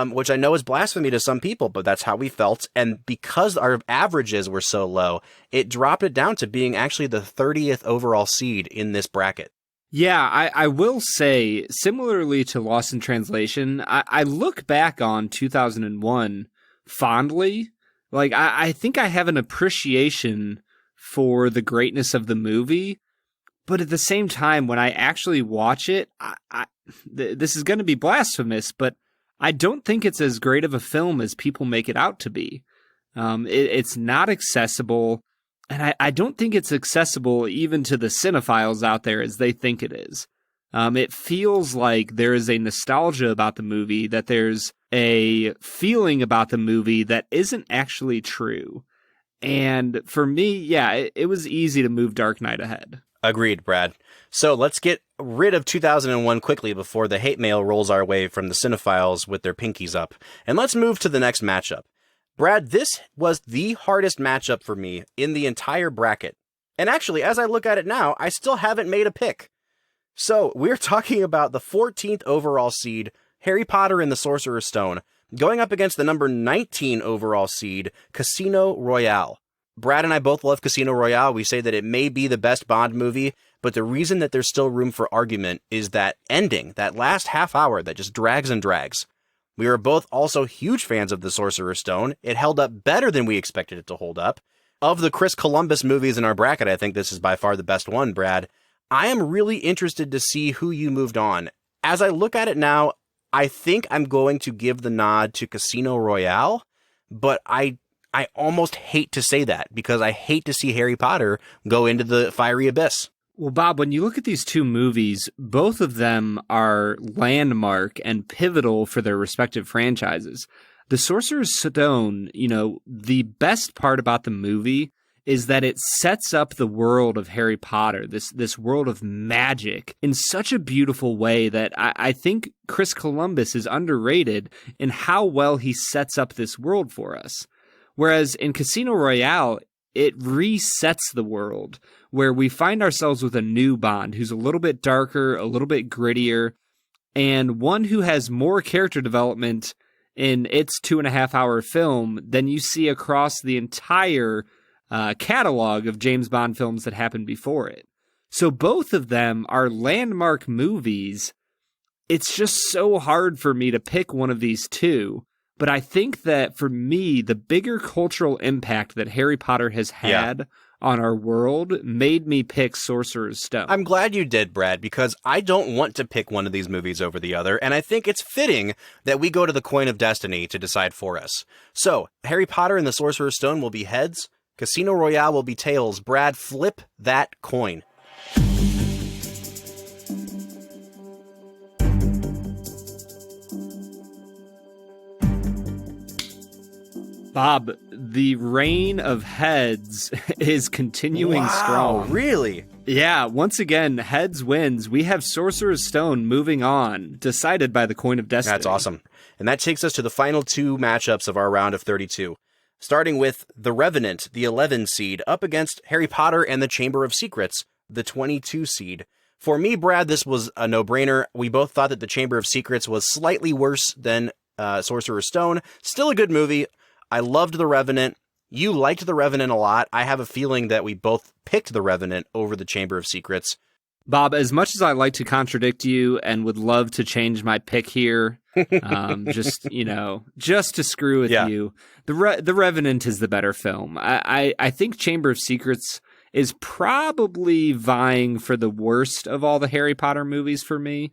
Which I know is blasphemy to some people, but that's how we felt. And because our averages were so low, it dropped it down to being actually the 30th overall seed in this bracket. Yeah, I will say, similarly to Lost in Translation, I look back on 2001 fondly. Like, I think I have an appreciation for the greatness of the movie. But at the same time, when I actually watch it, this is going to be blasphemous, but I don't think it's as great of a film as people make it out to be. It's not accessible, and I don't think it's accessible even to the cinephiles out there as they think it is. It feels like there is a nostalgia about the movie, that there's a feeling about the movie that isn't actually true. And for me, yeah, it was easy to move Dark Knight ahead. Agreed, Brad. So let's get rid of 2001 quickly before the hate mail rolls our way from the cinephiles with their pinkies up. And let's move to the next matchup. Brad, this was the hardest matchup for me in the entire bracket. And actually, as I look at it now, I still haven't made a pick. So we're talking about the 14th overall seed, Harry Potter and the Sorcerer's Stone, going up against the number 19 overall seed, Casino Royale. Brad and I both love Casino Royale. We say that it may be the best Bond movie, but the reason that there's still room for argument is that ending, that last half hour that just drags and drags. We are both also huge fans of The Sorcerer's Stone. It held up better than we expected it to hold up. Of the Chris Columbus movies in our bracket, I think this is by far the best one, Brad. I am really interested to see who you moved on. As I look at it now, I think I'm going to give the nod to Casino Royale, but I almost hate to say that because I hate to see Harry Potter go into the fiery abyss. Well, Bob, when you look at these two movies, both of them are landmark and pivotal for their respective franchises. The Sorcerer's Stone, the best part about the movie is that it sets up the world of Harry Potter, this world of magic, in such a beautiful way that I think Chris Columbus is underrated in how well he sets up this world for us. Whereas in Casino Royale, it resets the world, where we find ourselves with a new Bond who's a little bit darker, a little bit grittier, and one who has more character development in its 2.5-hour film than you see across the entire catalog of James Bond films that happened before it. So both of them are landmark movies. It's just so hard for me to pick one of these two. But I think that for me, the bigger cultural impact that Harry Potter has had on our world made me pick Sorcerer's Stone. I'm glad you did, Brad, because I don't want to pick one of these movies over the other, and I think it's fitting that we go to the Coin of Destiny to decide for us. So, Harry Potter and the Sorcerer's Stone will be heads, Casino Royale will be tails. Brad, flip that coin. Bob, the reign of heads is continuing strong. Really? Yeah, once again, heads wins. We have Sorcerer's Stone moving on, decided by the Coin of Destiny. That's awesome. And that takes us to the final two matchups of our round of 32. Starting with The Revenant, the 11 seed, up against Harry Potter and the Chamber of Secrets, the 22 seed. For me, Brad, this was a no-brainer. We both thought that the Chamber of Secrets was slightly worse than Sorcerer's Stone. Still a good movie. I loved The Revenant. You liked The Revenant a lot. I have a feeling that we both picked The Revenant over the Chamber of Secrets. Bob, as much as I like to contradict you and would love to change my pick here, just to screw with you, The Revenant is the better film. I think Chamber of Secrets is probably vying for the worst of all the Harry Potter movies for me.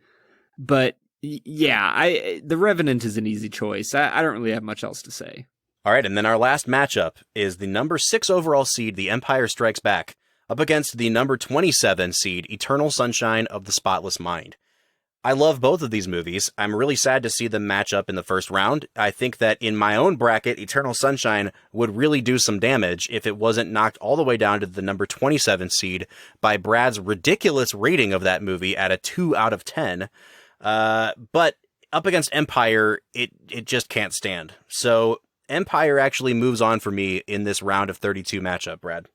But yeah, The Revenant is an easy choice. I don't really have much else to say. All right, and then our last matchup is the number 6 overall seed, The Empire Strikes Back, up against the number 27 seed, Eternal Sunshine of the Spotless Mind. I love both of these movies. I'm really sad to see them match up in the first round. I think that in my own bracket, Eternal Sunshine would really do some damage if it wasn't knocked all the way down to the number 27 seed by Brad's ridiculous rating of that movie at a 2 out of 10. But up against Empire, it just can't stand. So Empire actually moves on for me in this round of 32 matchup, Brad.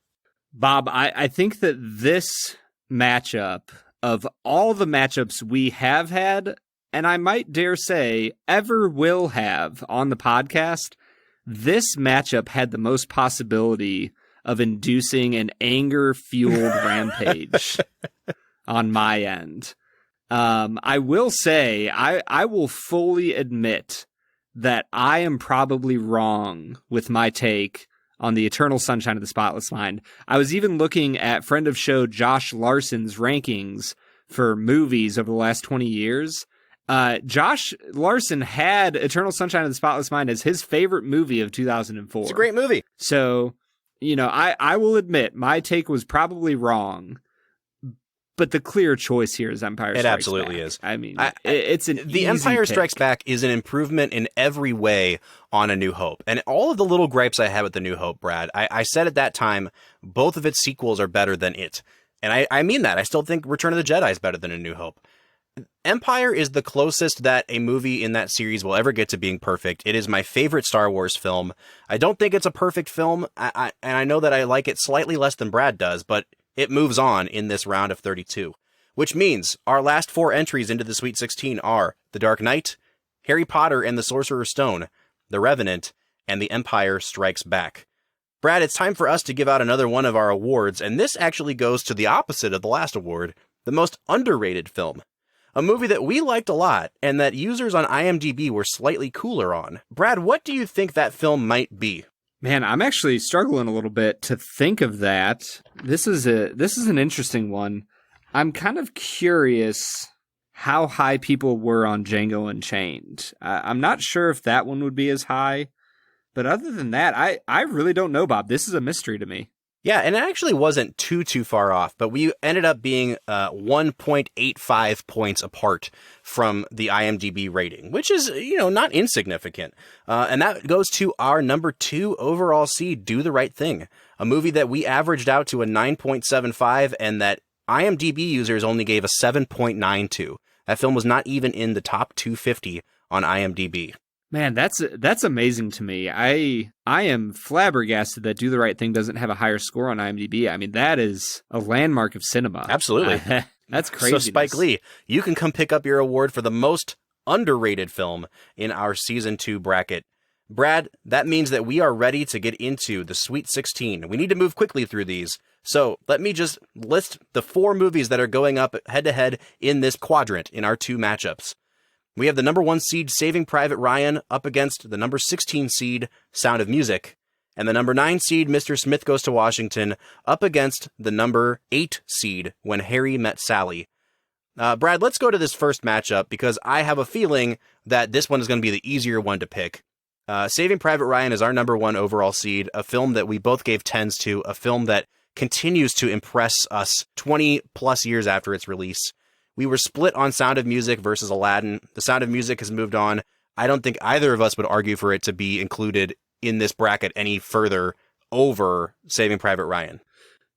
Bob, I think that this matchup, of all the matchups we have had, and I might dare say ever will have on the podcast, this matchup had the most possibility of inducing an anger-fueled rampage on my end. I will say, I will fully admit that I am probably wrong with my take on the Eternal Sunshine of the Spotless Mind. I was even looking at friend of show Josh Larson's rankings for movies over the last 20 years. Josh Larson had Eternal Sunshine of the Spotless Mind as his favorite movie of 2004. It's a great movie. So, I will admit my take was probably wrong. But the clear choice here is Empire Strikes Back. It absolutely is. I mean, it's an The Empire Strikes Back is an improvement in every way on A New Hope. And all of the little gripes I had with A New Hope, Brad, I said at that time, both of its sequels are better than it. And I mean that. I still think Return of the Jedi is better than A New Hope. Empire is the closest that a movie in that series will ever get to being perfect. It is my favorite Star Wars film. I don't think it's a perfect film, and I know that I like it slightly less than Brad does, but it moves on in this round of 32, which means our last 4 entries into the Sweet 16 are The Dark Knight, Harry Potter and the Sorcerer's Stone, The Revenant, and The Empire Strikes Back. Brad, it's time for us to give out another one of our awards, and this actually goes to the opposite of the last award, the most underrated film. A movie that we liked a lot, and that users on IMDb were slightly cooler on. Brad, what do you think that film might be? Man, I'm actually struggling a little bit to think of that. This is an interesting one. I'm kind of curious how high people were on Django Unchained. I'm not sure if that one would be as high, but other than that, I really don't know, Bob. This is a mystery to me. Yeah, and it actually wasn't too far off, but we ended up being 1.85 points apart from the IMDb rating, which is, not insignificant. And that goes to our number 2 overall seed, Do the Right Thing, a movie that we averaged out to a 9.75 and that IMDb users only gave a 7.92. That film was not even in the top 250 on IMDb. Man, that's amazing to me. I am flabbergasted that Do the Right Thing doesn't have a higher score on IMDb. I mean, that is a landmark of cinema. Absolutely. That's crazy. So Spike Lee, you can come pick up your award for the most underrated film in our season 2 bracket. Brad, that means that we are ready to get into the Sweet 16. We need to move quickly through these. So let me just list the 4 movies that are going up head-to-head in this quadrant in our 2 matchups. We have the number 1 seed, Saving Private Ryan, up against the number 16 seed, Sound of Music, and the number 9 seed, Mr. Smith Goes to Washington, up against the number 8 seed, When Harry Met Sally. Brad, let's go to this first matchup, because I have a feeling that this one is going to be the easier one to pick. Saving Private Ryan is our number 1 overall seed, a film that we both gave 10s to, a film that continues to impress us 20 plus years after its release. We were split on Sound of Music versus Aladdin. The Sound of Music has moved on. I don't think either of us would argue for it to be included in this bracket any further over Saving Private Ryan.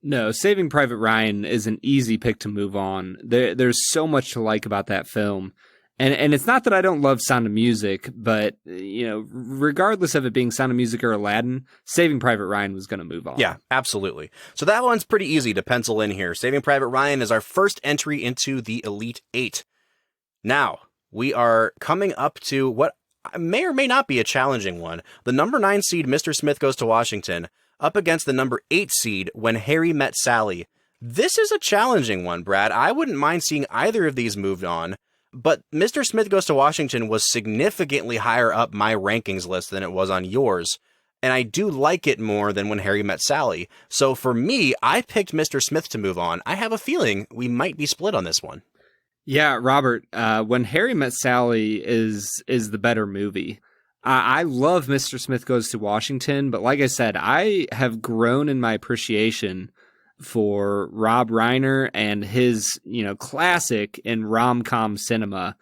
No, Saving Private Ryan is an easy pick to move on. There's so much to like about that film. And it's not that I don't love Sound of Music, but, regardless of it being Sound of Music or Aladdin, Saving Private Ryan was going to move on. Yeah, absolutely. So that one's pretty easy to pencil in here. Saving Private Ryan is our first entry into the Elite 8. Now, we are coming up to what may or may not be a challenging one. The number 9 seed, Mr. Smith Goes to Washington, up against the number 8 seed, When Harry Met Sally. This is a challenging one, Brad. I wouldn't mind seeing either of these moved on. But Mr. Smith Goes to Washington was significantly higher up my rankings list than it was on yours. And I do like it more than When Harry Met Sally. So for me, I picked Mr. Smith to move on. I have a feeling we might be split on this one. Yeah, Robert, When Harry Met Sally is the better movie. I love Mr. Smith Goes to Washington, but like I said, I have grown in my appreciation for Rob Reiner and his, classic in rom-com cinema.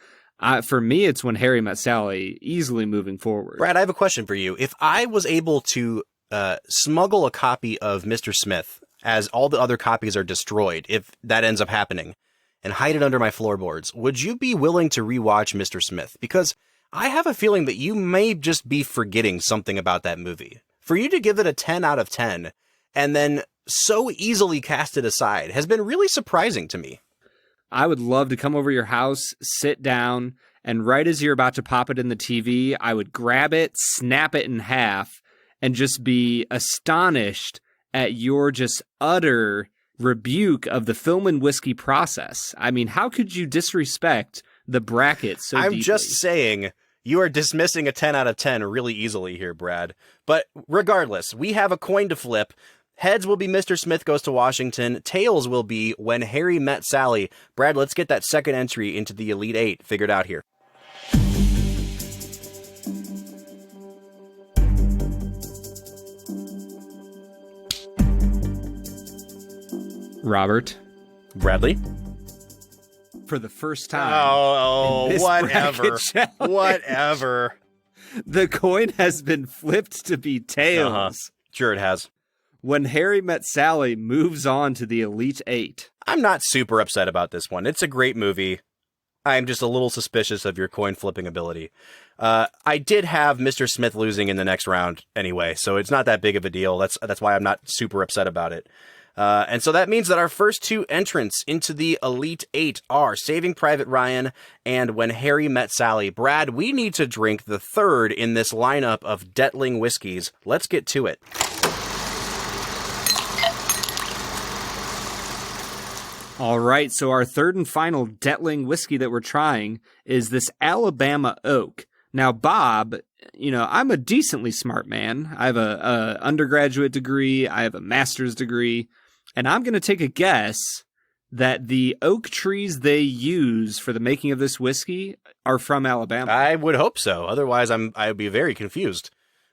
For me, it's When Harry Met Sally, easily moving forward. Brad, I have a question for you. If I was able to smuggle a copy of Mr. Smith, as all the other copies are destroyed, if that ends up happening, and hide it under my floorboards, would you be willing to rewatch Mr. Smith? Because I have a feeling that you may just be forgetting something about that movie. For you to give it a 10 out of 10, and then so easily cast it aside, has been really surprising to me. I would love to come over your house, sit down, and right as you're about to pop it in the TV, I would grab it, snap it in half, and just be astonished at your just utter rebuke of the film and whiskey process. I mean, how could you disrespect the bracket so deeply? I'm just saying, you are dismissing a 10 out of 10 really easily here, Brad. But regardless, we have a coin to flip. Heads will be Mr. Smith Goes to Washington. Tails will be When Harry Met Sally. Brad, let's get that second entry into the Elite 8 figured out here. Robert. Bradley. For the first time. Oh, whatever. Whatever. The coin has been flipped to be tails. Uh-huh. Sure it has. When Harry Met Sally moves on to the Elite 8. I'm not super upset about this one. It's a great movie. I'm just a little suspicious of your coin flipping ability. I did have Mr. Smith losing in the next round anyway, so it's not that big of a deal. That's why I'm not super upset about it. And so that means that our first 2 entrants into the Elite 8 are Saving Private Ryan and When Harry Met Sally. Brad, we need to drink the third in this lineup of Detling whiskeys. Let's get to it. All right, so our third and final Detling whiskey that we're trying is this Alabama Oak. Now, Bob, I'm a decently smart man. I have a undergraduate degree. I have a master's degree. And I'm going to take a guess that the oak trees they use for the making of this whiskey are from Alabama. I would hope so. Otherwise, I would be very confused.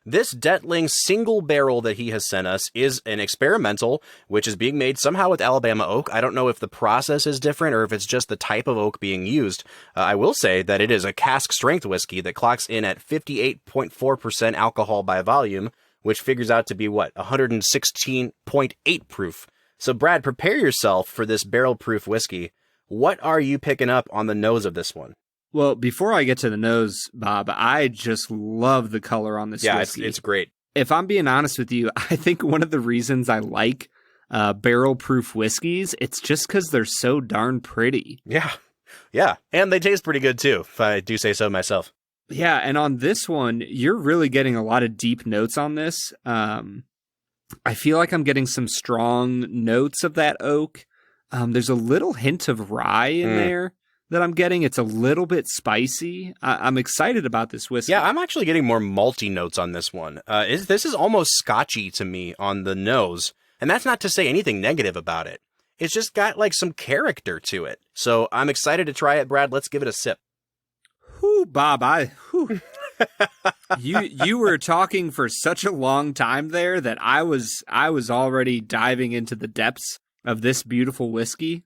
This Detling single barrel that he has sent us is an experimental, which is being made somehow with Alabama oak. I don't know if the process is different or if it's just the type of oak being used. I will say that it is a cask strength whiskey that clocks in at 58.4% alcohol by volume, which figures out to be 116.8 proof. So Brad, prepare yourself for this barrel proof whiskey. What are you picking up on the nose of this one? Well, before I get to the nose, Bob, I just love the color on this whiskey. Yeah, it's great. If I'm being honest with you, I think one of the reasons I like barrel-proof whiskeys, it's just because they're so darn pretty. Yeah, and they taste pretty good too, if I do say so myself. Yeah, and on this one, you're really getting a lot of deep notes on this. I feel like I'm getting some strong notes of that oak. There's a little hint of rye in there that I'm getting. It's a little bit spicy. I'm excited about this whiskey. Yeah, I'm actually getting more malty notes on this one. This is almost scotchy to me on the nose, and that's not to say anything negative about it. It's just got like some character to it. So I'm excited to try it, Brad. Let's give it a sip. Whew, Bob, you were talking for such a long time there that I was already diving into the depths of this beautiful whiskey.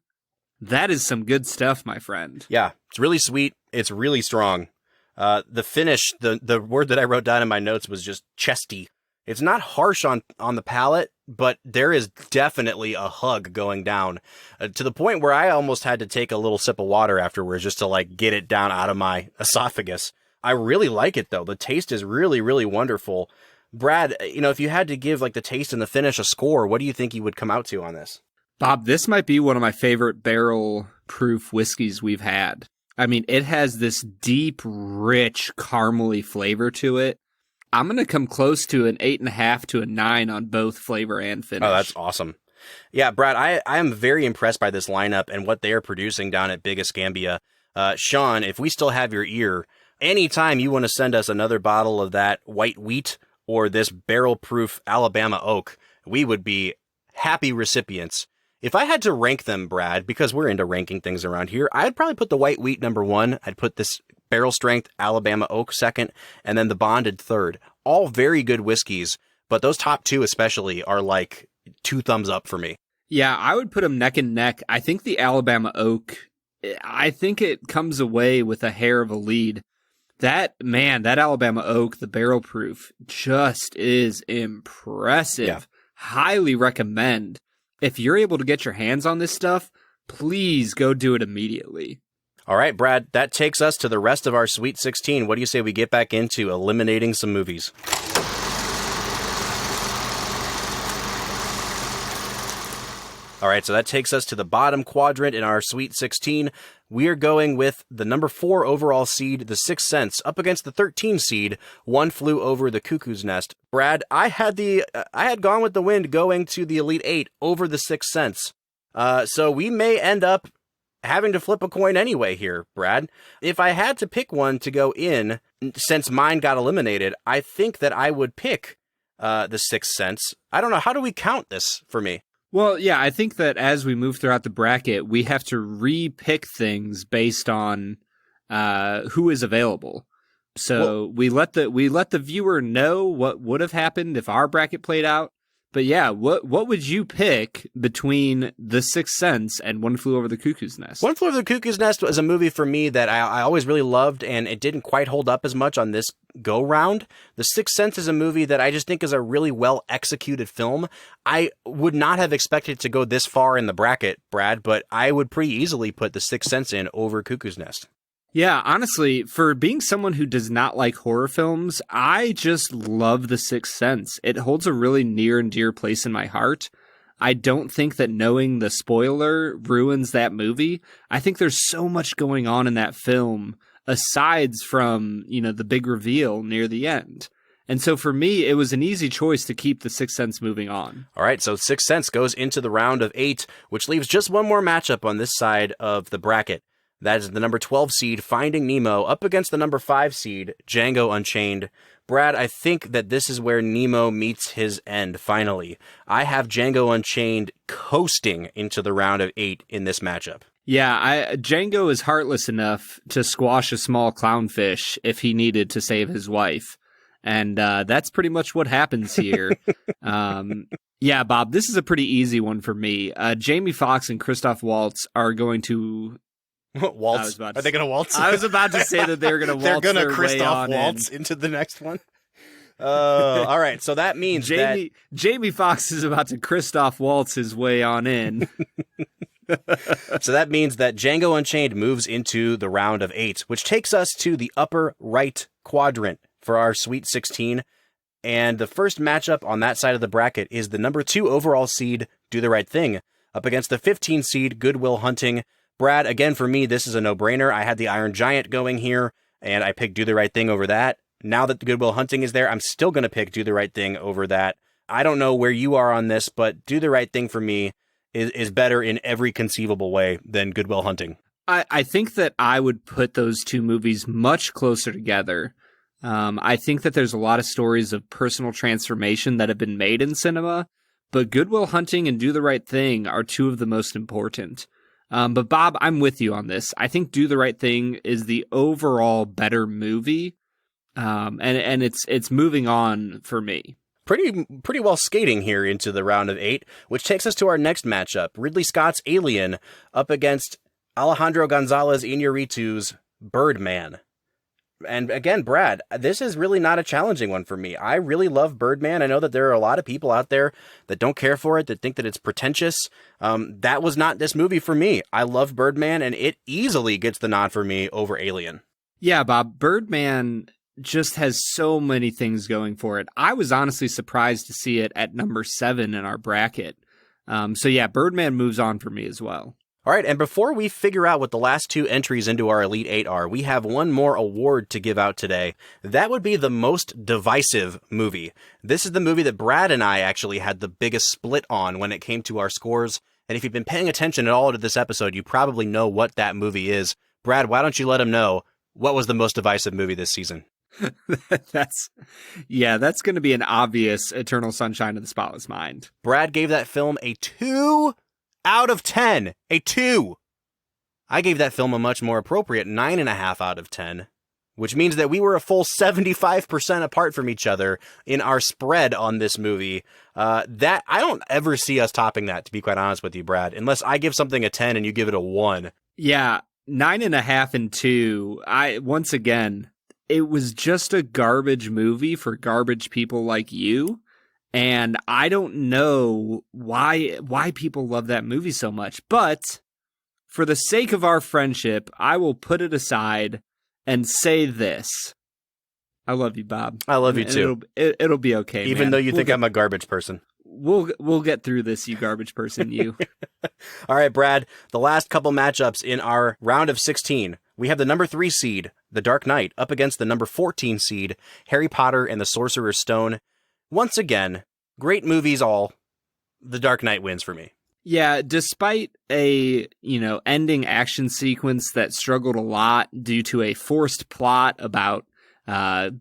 That is some good stuff, my friend. Yeah, it's really sweet. It's really strong. The finish, the word that I wrote down in my notes was just chesty. It's not harsh on the palate, but there is definitely a hug going down to the point where I almost had to take a little sip of water afterwards just to like get it down out of my esophagus. I really like it though. The taste is really, really wonderful. Brad, if you had to give like the taste and the finish a score, what do you think you would come out to on this? Bob, this might be one of my favorite barrel-proof whiskeys we've had. I mean, it has this deep, rich, caramely flavor to it. I'm going to come close to an 8.5 to a 9 on both flavor and finish. Oh, that's awesome. Yeah, Brad, I am very impressed by this lineup and what they are producing down at Big Escambia. Sean, if we still have your ear, anytime you want to send us another bottle of that white wheat or this barrel-proof Alabama oak, we would be happy recipients. If I had to rank them, Brad, because we're into ranking things around here, I'd probably put the white wheat number 1. I'd put this barrel strength Alabama oak second, and then the bonded third. All very good whiskeys, but those top 2 especially are like 2 thumbs up for me. Yeah, I would put them neck and neck. I think the Alabama oak, I think it comes away with a hair of a lead. That Alabama oak, the barrel proof, just is impressive. Yeah. Highly recommend. If you're able to get your hands on this stuff, please go do it immediately. All right, Brad, that takes us to the rest of our Sweet 16. What do you say we get back into eliminating some movies? All right, so that takes us to the bottom quadrant in our Sweet 16. We are going with the number 4 overall seed, The Sixth Sense, up against the 13 seed, One Flew Over the Cuckoo's Nest. Brad, I had Gone with the Wind going to the Elite 8 over The Sixth Sense. So we may end up having to flip a coin anyway here, Brad. If I had to pick one to go in, since mine got eliminated, I think that I would pick The Sixth Sense. I don't know, how do we count this for me? Well, yeah, I think that as we move throughout the bracket, we have to re-pick things based on who is available. So we let the viewer know what would have happened if our bracket played out. But yeah, what would you pick between The Sixth Sense and One Flew Over the Cuckoo's Nest? One Flew Over the Cuckoo's Nest was a movie for me that I always really loved, and it didn't quite hold up as much on this go-round. The Sixth Sense is a movie that I just think is a really well-executed film. I would not have expected to go this far in the bracket, Brad, but I would pretty easily put The Sixth Sense in over Cuckoo's Nest. Yeah, honestly, for being someone who does not like horror films, I just love The Sixth Sense. It holds a really near and dear place in my heart. I don't think that knowing the spoiler ruins that movie. I think there's so much going on in that film, aside from, the big reveal near the end. And so for me, it was an easy choice to keep The Sixth Sense moving on. All right, so Sixth Sense goes into the round of 8, which leaves just one more matchup on this side of the bracket. That is the number 12 seed, Finding Nemo, up against the number 5 seed, Django Unchained. Brad, I think that this is where Nemo meets his end, finally. I have Django Unchained coasting into the round of 8 in this matchup. Yeah, Django is heartless enough to squash a small clownfish if he needed to save his wife. And that's pretty much what happens here. Yeah, Bob, this is a pretty easy one for me. Jamie Foxx and Christoph Waltz are going to... Waltz? Are they going to waltz? I was about to say that they're going to waltz. They're going to Christoph Waltz into the next one? All right, so that means Jamie Foxx is about to Christoph Waltz his way on in. So that means that Django Unchained moves into the round of 8, which takes us to the upper right quadrant for our Sweet 16. And the first matchup on that side of the bracket is the number 2 overall seed, Do the Right Thing, up against the 15 seed, Good Will Hunting. Brad, again, for me, this is a no-brainer. I had the Iron Giant going here, and I picked Do the Right Thing over that. Now that the Good Will Hunting is there, I'm still going to pick Do the Right Thing over that. I don't know where you are on this, but Do the Right Thing for me is better in every conceivable way than Good Will Hunting. I think that I would put those two movies much closer together. I think that there's a lot of stories of personal transformation that have been made in cinema, but Good Will Hunting and Do the Right Thing are two of the most important. But Bob, I'm with you on this. I think Do the Right Thing is the overall better movie, and it's moving on for me. Pretty well skating here into the round of 8, which takes us to our next matchup. Ridley Scott's Alien up against Alejandro Gonzalez Iñárritu's Birdman. And again, Brad, this is really not a challenging one for me. I really love Birdman. I know that there are a lot of people out there that don't care for it, that think that it's pretentious. That was not this movie for me. I love Birdman, and it easily gets the nod for me over Alien. Yeah, Bob, Birdman just has so many things going for it. I was honestly surprised to see it at number 7 in our bracket. So yeah, Birdman moves on for me as well. All right, and before we figure out what the last 2 entries into our Elite 8 are, we have one more award to give out today. That would be the most divisive movie. This is the movie that Brad and I actually had the biggest split on when it came to our scores. And if you've been paying attention at all to this episode, you probably know what that movie is. Brad, why don't you let them know what was the most divisive movie this season? That's going to be an obvious Eternal Sunshine of the Spotless Mind. Brad gave that film a 2 out of 10. A 2. I gave that film a much more appropriate 9.5 out of 10, which means that we were a full 75% apart from each other in our spread on this movie. That I don't ever see us topping that, to be quite honest with you, Brad, unless I give something a 10 and you give it a 1. Yeah, 9.5 and 2. Once again, it was just a garbage movie for garbage people like you. And I don't know why people love that movie so much, but for the sake of our friendship, I will put it aside and say this. I love you, Bob. I love you too. It'll be okay, even though you think I'm a garbage person. We'll get through this, you garbage person, you. All right, Brad, the last couple matchups in our round of 16. We have the number 3 seed, The Dark Knight, up against the number 14 seed, Harry Potter and the Sorcerer's Stone. Once again, great movies all. The Dark Knight wins for me. Yeah, despite a, ending action sequence that struggled a lot due to a forced plot about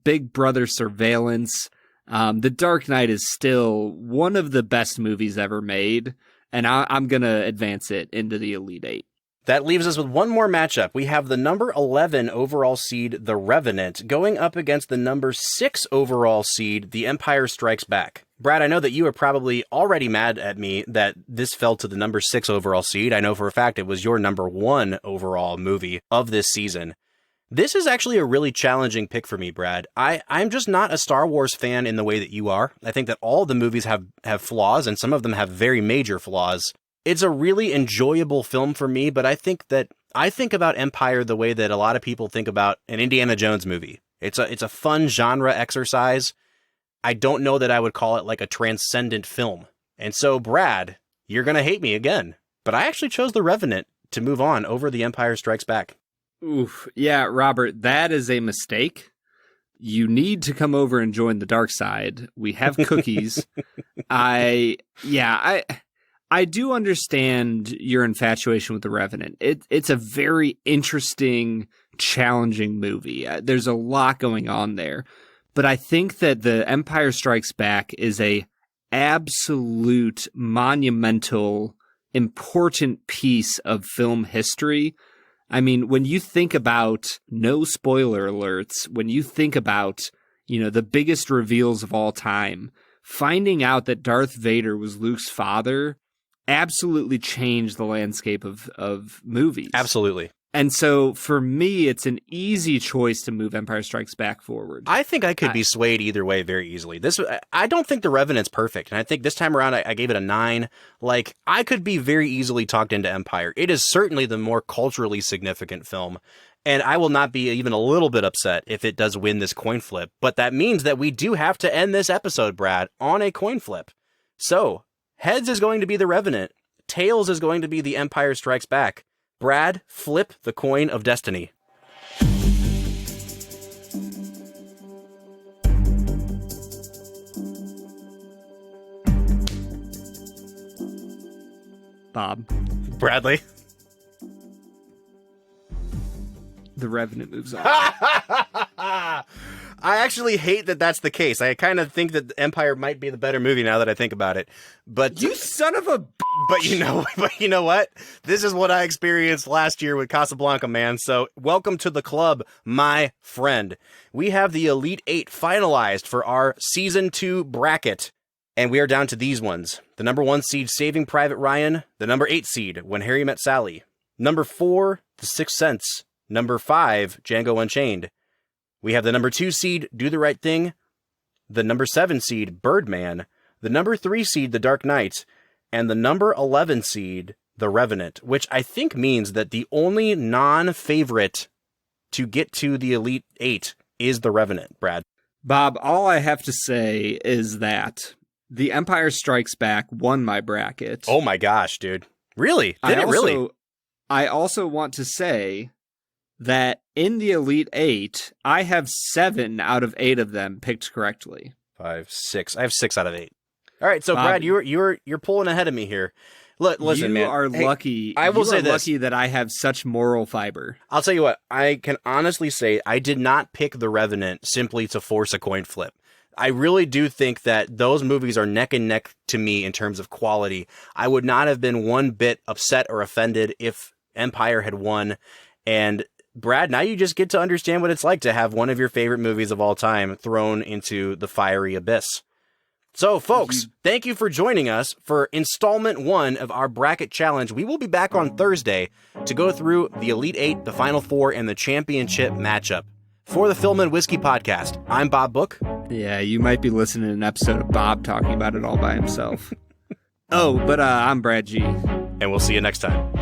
Big Brother surveillance, The Dark Knight is still one of the best movies ever made, and I'm going to advance it into the Elite 8. That leaves us with one more matchup. We have the number 11 overall seed, The Revenant, going up against the number 6 overall seed, The Empire Strikes Back. Brad, I know that you are probably already mad at me that this fell to the number 6 overall seed. I know for a fact it was your number 1 overall movie of this season. This is actually a really challenging pick for me, Brad. I'm just not a Star Wars fan in the way that you are. I think that all the movies have flaws, and some of them have very major flaws. It's a really enjoyable film for me, but I think about Empire the way that a lot of people think about an Indiana Jones movie. It's a fun genre exercise. I don't know that I would call it like a transcendent film. And so, Brad, you're going to hate me again. But I actually chose The Revenant to move on over The Empire Strikes Back. Oof. Yeah, Robert, that is a mistake. You need to come over and join the dark side. We have cookies. I I do understand your infatuation with The Revenant. It's a very interesting, challenging movie. There's a lot going on there. But I think that The Empire Strikes Back is a absolute monumental, important piece of film history. I mean, when you think about, no spoiler alerts, when you think about, the biggest reveals of all time, finding out that Darth Vader was Luke's father absolutely changed the landscape of movies. Absolutely. And so for me, it's an easy choice to move Empire Strikes Back forward. I think I could be swayed either way very easily. I don't think The Revenant's perfect. And I think this time around, I gave it a 9. Like, I could be very easily talked into Empire. It is certainly the more culturally significant film. And I will not be even a little bit upset if it does win this coin flip. But that means that we do have to end this episode, Brad, on a coin flip. So, heads is going to be The Revenant. Tails is going to be The Empire Strikes Back. Brad, flip the coin of destiny. Bob. Bradley. The Revenant moves on. I actually hate that that's the case. I kind of think that Empire might be the better movie now that I think about it. But you son of a... But you know what? This is what I experienced last year with Casablanca, man. So welcome to the club, my friend. We have the Elite 8 finalized for our Season 2 bracket. And we are down to these ones. The number 1 seed, Saving Private Ryan. The number 8 seed, When Harry Met Sally. Number 4, The Sixth Sense. Number 5, Django Unchained. We have the number 2 seed, Do the Right Thing. The number 7 seed, Birdman. The number 3 seed, The Dark Knight. And the number 11 seed, The Revenant, which I think means that the only non-favorite to get to the Elite 8 is The Revenant, Brad. Bob, all I have to say is that The Empire Strikes Back won my bracket. Oh my gosh, dude. Really? Really? I also want to say that in the Elite 8, I have 7 out of 8 of them picked correctly. 5, 6. I have 6 out of 8. All right, so Brad, you're pulling ahead of me here. Listen, man. You are lucky. I will say this. Lucky that I have such moral fiber. I'll tell you what. I can honestly say I did not pick The Revenant simply to force a coin flip. I really do think that those movies are neck and neck to me in terms of quality. I would not have been one bit upset or offended if Empire had won. And Brad, now you just get to understand what it's like to have one of your favorite movies of all time thrown into the fiery abyss. So, folks, thank you for joining us for installment 1 of our bracket challenge. We will be back on Thursday to go through the Elite 8, the Final 4, and the championship matchup. For the Film and Whiskey Podcast, I'm Bob Book. Yeah, you might be listening to an episode of Bob talking about it all by himself. I'm Brad G. And we'll see you next time.